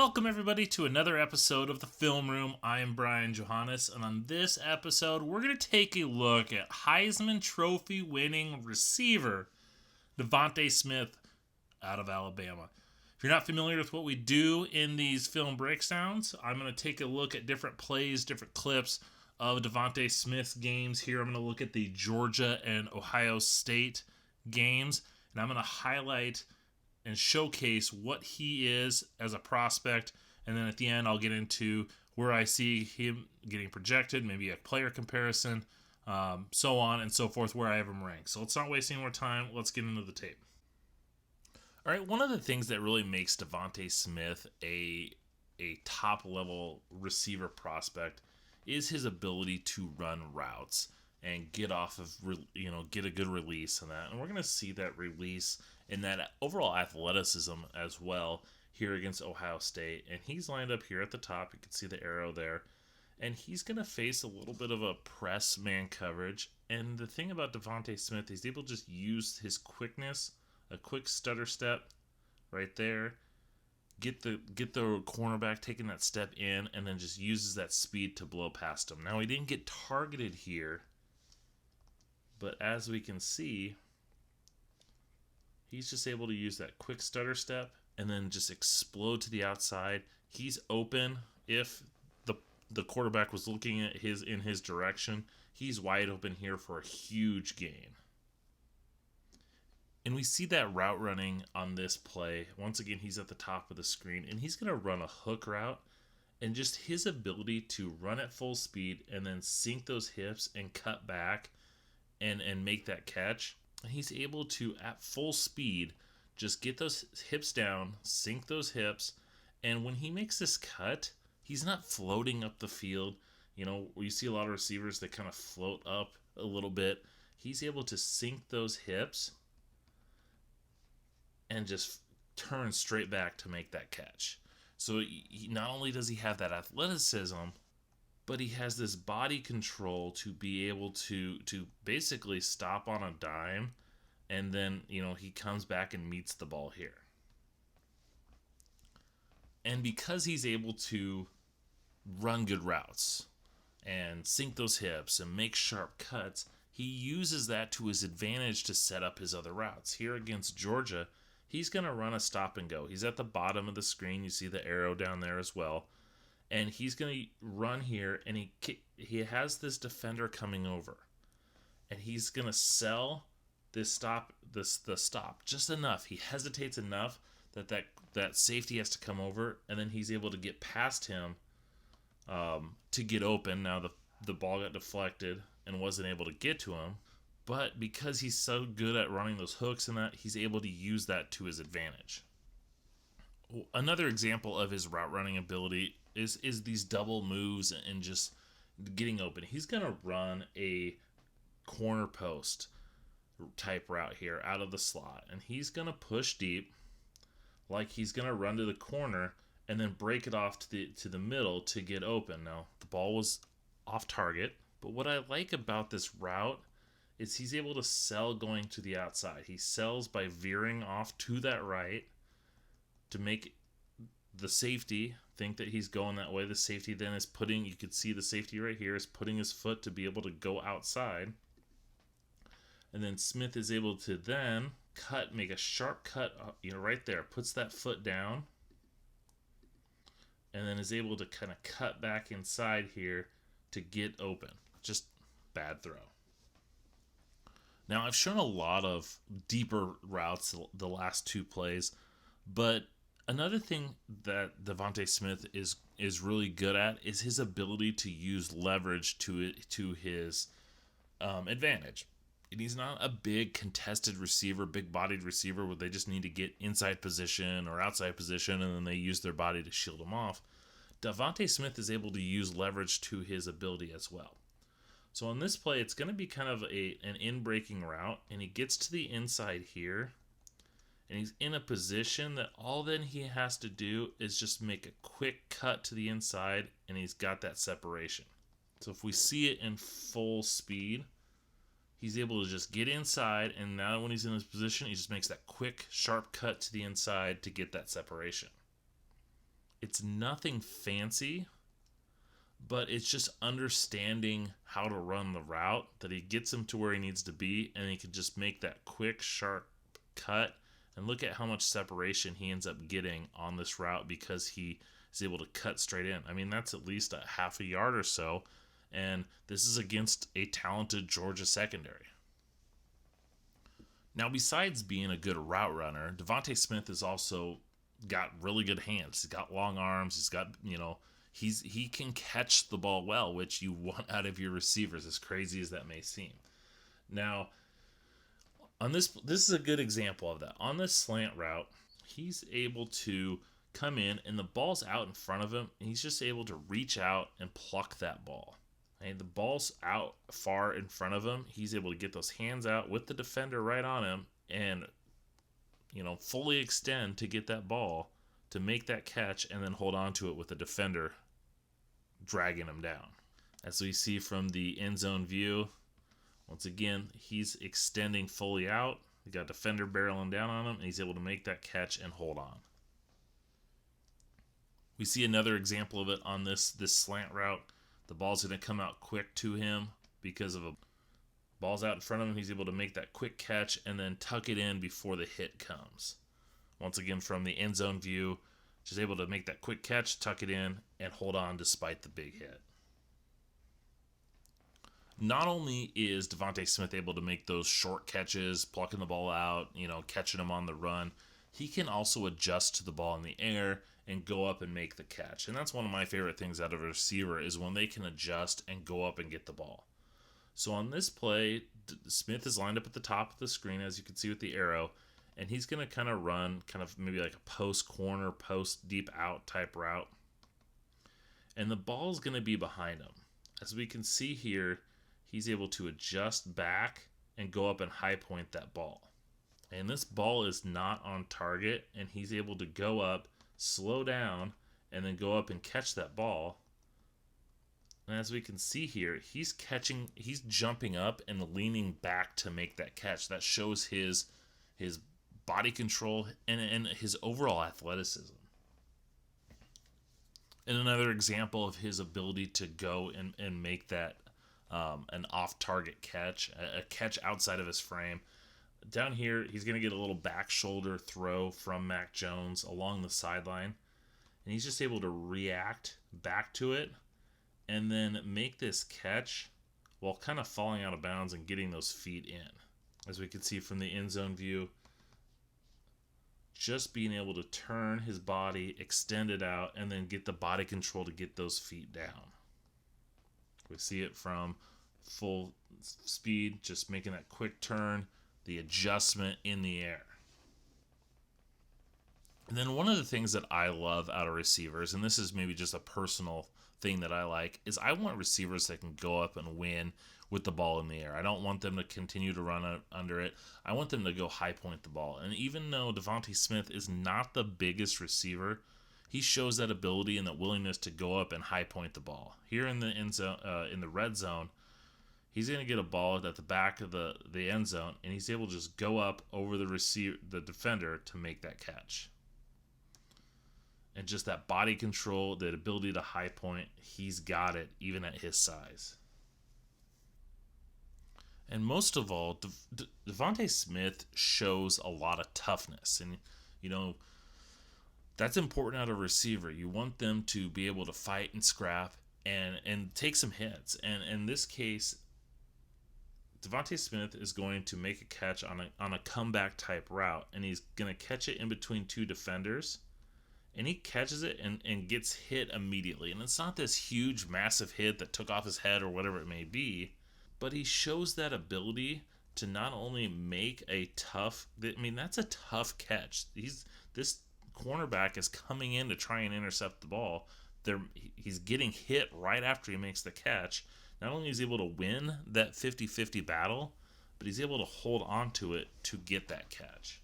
Welcome everybody to another episode of the Film Room. I am Brian Johannes, and on this episode, we're going to take a look at Heisman Trophy winning receiver Devonta Smith out of Alabama. If you're not familiar with what we do in these film breakdowns, I'm going to take a look at different plays, different clips of Devonta Smith's games. Here, I'm going to look at the Georgia and Ohio State games, and I'm going to highlight and showcase what he is as a prospect, and then at the end I'll get into where I see him getting projected, maybe a player comparison, so on and so forth, where I have him ranked. So let's not waste any more time. Let's get into the tape. All right, one of the things that really makes Devonta Smith a top-level receiver prospect is his ability to run routes and get off of, get a good release in that. And we're going to see that release and that overall athleticism as well here against Ohio State. And he's lined up here at the top. You can see the arrow there. And he's going to face a little bit of a press man coverage. And the thing about Devonta Smith, he's able to just use his quickness, a quick stutter step right there, get the cornerback taking that step in, and then just uses that speed to blow past him. Now, he didn't get targeted here, but as we can see, he's just able to use that quick stutter step and then just explode to the outside. He's open. If the quarterback was looking at in his direction, he's wide open here for a huge gain. And we see that route running on this play. Once again, he's at the top of the screen, and he's going to run a hook route. And just his ability to run at full speed and then sink those hips and cut back and make that catch. He's able to, at full speed, just get those hips down, sink those hips, and when he makes this cut, he's not floating up the field. You know, you see a lot of receivers that kind of float up a little bit. He's able to sink those hips and just turn straight back to make that catch. So not only does he have that athleticism, but he has this body control to be able to basically stop on a dime, and then, he comes back and meets the ball here. And because he's able to run good routes and sink those hips and make sharp cuts, he uses that to his advantage to set up his other routes. Here against Georgia, he's going to run a stop and go. He's at the bottom of the screen. You see the arrow down there as well. And he's going to run here, and he has this defender coming over. And he's going to sell this stop, the stop just enough. He hesitates enough that safety has to come over, and then he's able to get past him to get open. Now the ball got deflected and wasn't able to get to him. But because he's so good at running those hooks and that, he's able to use that to his advantage. Another example of his route running ability is these double moves and just getting open. He's going to run a corner post type route here out of the slot, and he's going to push deep like he's going to run to the corner and then break it off to the middle to get open. Now, the ball was off target, but what I like about this route is he's able to sell going to the outside. He sells by veering off to that right to make the safety think that he's going that way. The safety then is you could see the safety right here is putting his foot to be able to go outside. And then Smith is able to then make a sharp cut, right there, puts that foot down, and then is able to kind of cut back inside here to get open. Just bad throw. Now, I've shown a lot of deeper routes the last two plays, but another thing that Devonta Smith is really good at is his ability to use leverage to his advantage. And he's not a big contested receiver, big-bodied receiver where they just need to get inside position or outside position and then they use their body to shield him off. Devonta Smith is able to use leverage to his ability as well. So on this play, it's going to be kind of an in-breaking route, and he gets to the inside here, and he's in a position that all then he has to do is just make a quick cut to the inside, and he's got that separation. So if we see it in full speed, he's able to just get inside, and now when he's in his position, he just makes that quick, sharp cut to the inside to get that separation. It's nothing fancy, but it's just understanding how to run the route that he gets him to where he needs to be, and he can just make that quick, sharp cut. And look at how much separation he ends up getting on this route because he is able to cut straight in. I mean, that's at least a half a yard or so, and this is against a talented Georgia secondary. Now, besides being a good route runner, Devonta Smith has also got really good hands. He's got long arms. He's got, he can catch the ball well, which you want out of your receivers, as crazy as that may seem. Now, on this is a good example of that. On this slant route, he's able to come in and the ball's out in front of him, and he's just able to reach out and pluck that ball. And the ball's out far in front of him. He's able to get those hands out with the defender right on him and, fully extend to get that ball, to make that catch, and then hold on to it with the defender dragging him down. As we see from the end zone view, once again, he's extending fully out. He got defender barreling down on him, and he's able to make that catch and hold on. We see another example of it on this slant route. The ball's going to come out quick to him because of a ball's out in front of him. He's able to make that quick catch and then tuck it in before the hit comes. Once again, from the end zone view, just able to make that quick catch, tuck it in, and hold on despite the big hit. Not only is Devonta Smith able to make those short catches, plucking the ball out, catching him on the run, he can also adjust to the ball in the air and go up and make the catch. And that's one of my favorite things out of a receiver, is when they can adjust and go up and get the ball. So on this play, Smith is lined up at the top of the screen, as you can see with the arrow, and he's going to kind of run maybe like a post corner, post deep out type route. And the ball is going to be behind him. As we can see here, he's able to adjust back and go up and high point that ball. And this ball is not on target, and he's able to go up, slow down, and then go up and catch that ball. And as we can see here, he's jumping up and leaning back to make that catch. That shows his body control and his overall athleticism. And another example of his ability to go and make that an off-target catch, a catch outside of his frame. Down here, he's going to get a little back shoulder throw from Mac Jones along the sideline, and he's just able to react back to it and then make this catch while kind of falling out of bounds and getting those feet in. As we can see from the end zone view, just being able to turn his body, extend it out, and then get the body control to get those feet down. We see it from full speed, just making that quick turn, the adjustment in the air. And then one of the things that I love out of receivers, and this is maybe just a personal thing that I like, is I want receivers that can go up and win with the ball in the air. I don't want them to continue to run under it. I want them to go high point the ball. And even though Devonta Smith is not the biggest receiver, he shows that ability and that willingness to go up and high point the ball. Here in the end zone, in the red zone, he's going to get a ball at the back of the end zone, and he's able to just go up over the defender to make that catch. And just that body control, that ability to high point, he's got it even at his size. And most of all, Devonta Smith shows a lot of toughness. And, that's important out of a receiver. You want them to be able to fight and scrap and take some hits. And in this case, Devonta Smith is going to make a catch on a comeback type route, and he's going to catch it in between two defenders. And he catches it and gets hit immediately. And it's not this huge, massive hit that took off his head or whatever it may be, but he shows that ability to not only make a that's a tough catch. This cornerback is coming in to try and intercept the ball. He's getting hit right after he makes the catch. Not only is he able to win that 50-50 battle, but he's able to hold on to it to get that catch.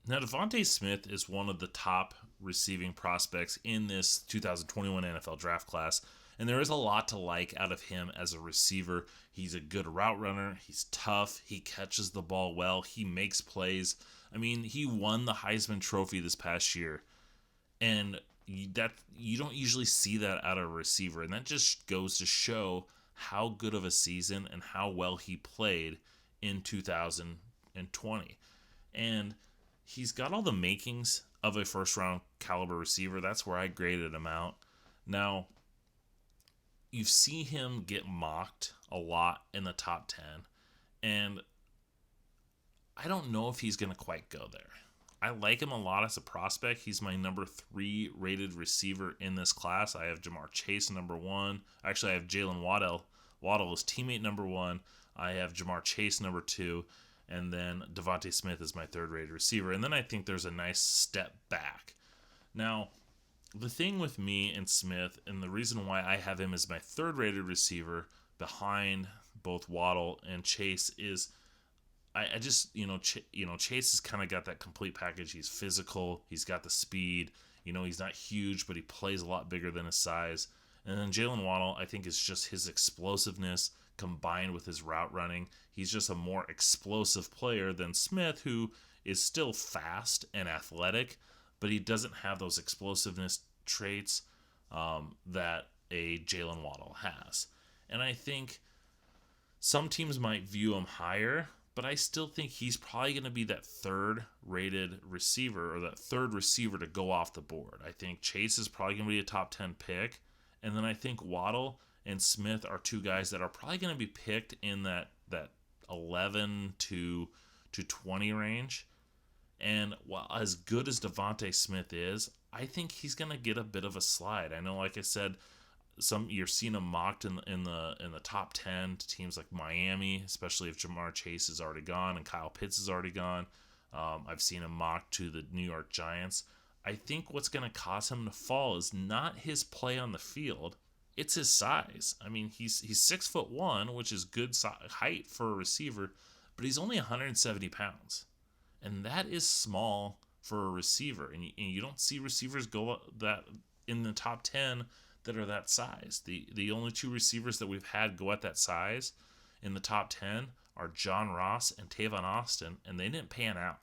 Now, Devonta Smith is one of the top receiving prospects in this 2021 NFL draft class, and there is a lot to like out of him as a receiver. He's a good route runner. He's tough. He catches the ball well. He makes plays. I mean, he won the Heisman Trophy this past year, And you don't usually see that out of a receiver, and that just goes to show how good of a season and how well he played in 2020. And he's got all the makings of a first round caliber receiver. That's where I graded him out. Now, you see him get mocked a lot in the top 10, and I don't know if he's going to quite go there. I like him a lot as a prospect. He's my number 3 rated receiver in this class. I have Jamar Chase number 1. Actually, I have Jalen Waddle is teammate number 1. I have Jamar Chase number 2. And then Devonta Smith is my 3rd rated receiver. And then I think there's a nice step back. Now, the thing with me and Smith, and the reason why I have him as my 3rd rated receiver behind both Waddle and Chase is I just, Chase has kind of got that complete package. He's physical. He's got the speed. He's not huge, but he plays a lot bigger than his size. And then Jalen Waddle, I think, is just his explosiveness combined with his route running. He's just a more explosive player than Smith, who is still fast and athletic, but he doesn't have those explosiveness traits that a Jalen Waddle has. And I think some teams might view him higher, but I still think he's probably going to be that 3rd rated receiver, or that 3rd receiver to go off the board. I think Chase is probably going to be a top 10 pick. And then I think Waddle and Smith are 2 guys that are probably going to be picked in that 11 to 20 range. And while as good as Devonta Smith is, I think he's going to get a bit of a slide. I know, like I said, you're seeing him mocked in the top 10 to teams like Miami, especially if Jamar Chase is already gone and Kyle Pitts is already gone. I've seen him mocked to the New York Giants. I think what's going to cause him to fall is not his play on the field, it's his size. I mean, he's 6'1", which is good height for a receiver, but he's only 170 pounds, and that is small for a receiver. And you don't see receivers go that in the top 10 that are that size. The only 2 receivers that we've had go at that size in the top 10 are John Ross and Tavon Austin, and they didn't pan out.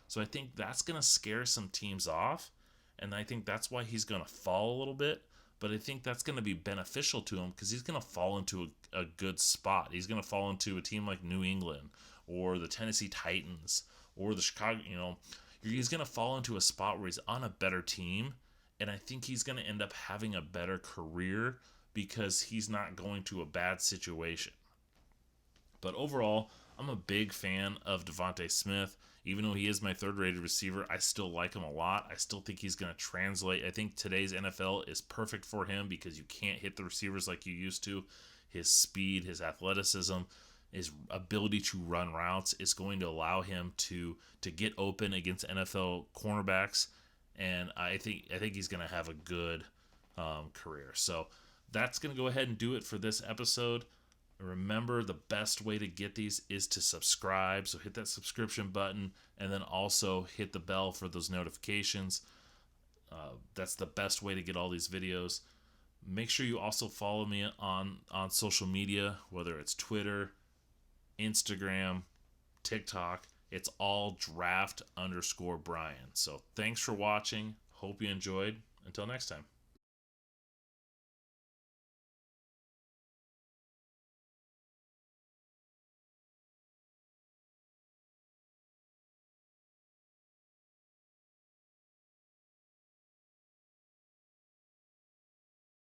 So I think that's going to scare some teams off, and I think that's why he's going to fall a little bit. But I think that's going to be beneficial to him because he's going to fall into a good spot. He's going to fall into a team like New England or the Tennessee Titans or the Chicago, he's going to fall into a spot where he's on a better team. And I think he's going to end up having a better career because he's not going to a bad situation. But overall, I'm a big fan of Devonta Smith. Even though he is my 3rd rated receiver, I still like him a lot. I still think he's going to translate. I think today's NFL is perfect for him because you can't hit the receivers like you used to. His speed, his athleticism, his ability to run routes is going to allow him to get open against NFL cornerbacks. And I think he's going to have a good career. So that's going to go ahead and do it for this episode. Remember, the best way to get these is to subscribe. So hit that subscription button and then also hit the bell for those notifications. That's the best way to get all these videos. Make sure you also follow me on social media, whether it's Twitter, Instagram, TikTok. It's all draft_Brian. So thanks for watching. Hope you enjoyed. Until next time.